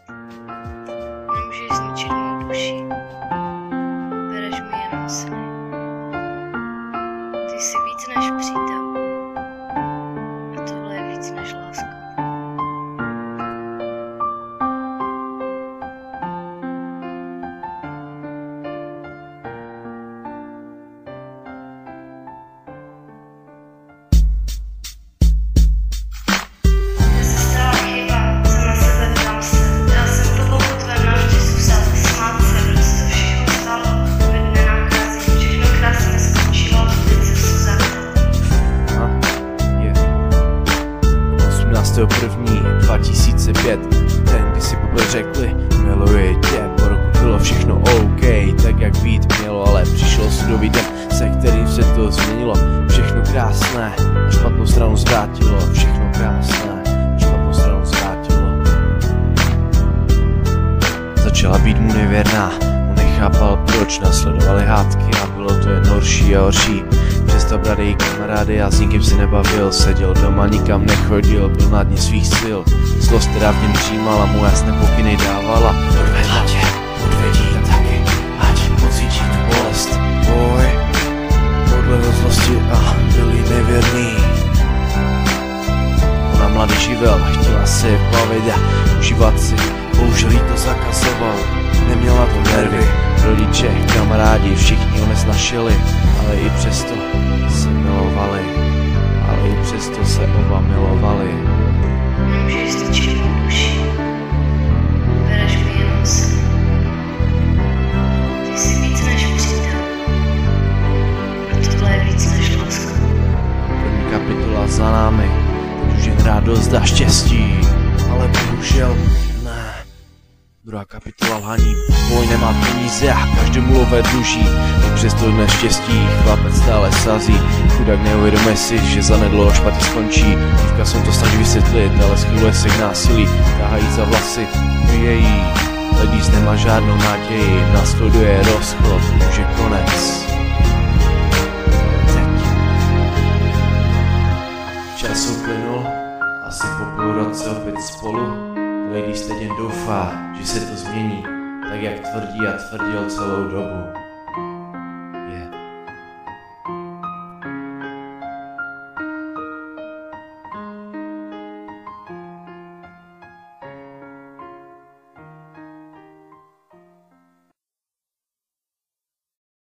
Nemůžeš zničit mou duši. Bereš mi jenom sny. Ty jsi víc než přítel. A tohle je víc než láska. První 2005, ten, kdy si poprvé řekli, miluji tě, po roku bylo všechno OK, tak jak být mělo, ale přišlo sudový den, se kterým se to změnilo, všechno krásné, na špatnou stranu zvrátilo, všechno krásné, na špatnou stranu zvrátilo. Začala být mu nevěrná, on nechápal proč, nasledovali hádky a bylo to jen horší a horší. Přestal brát její kamarády a s nikým se nebavil, seděl doma, nikam nechodil, byl na dně svých sil. Zlost, která v něm přijímala, mu jasné pokyny dávala. Odvedla tě, odvedí taky, ať pocítí tu bolest. Boj, podlehl zlosti a byl jí nevěrný. Ona mladý živel, chtěla se bavit a užívat si, bohužel jí to zakazoval. Neměl na to nervy, rodiče, kamarádi, všichni ho nesnašili, ale i přesto se milovali, ale i přesto se oba milovali. Nemůžeš zničit mou duši. Bereš mi jenom sny. Ty jsi víc než přítel. A tohle je víc než láska. První kapitola za námi, teď už jen radost a štěstí, ale bohužel ne. Druhá kapitola lhaní, boj nemá peníze a každému lové dluží. I přesto neštěstí chlapec stále sazí, chudák neuvědomuje si, že zanedlouho špatně skončí. Dívka se to snaží vysvětlit, ale schyluje se k násilí, táhají za vlasy, bije jí. Ledíc nemá žádnou naději, následuje rozchod, už je konec. Teď. Čas uplynul, asi po půl roce opět spolu. Ladies teď jen doufá, že se to změní, tak jak tvrdí a tvrdil celou dobu.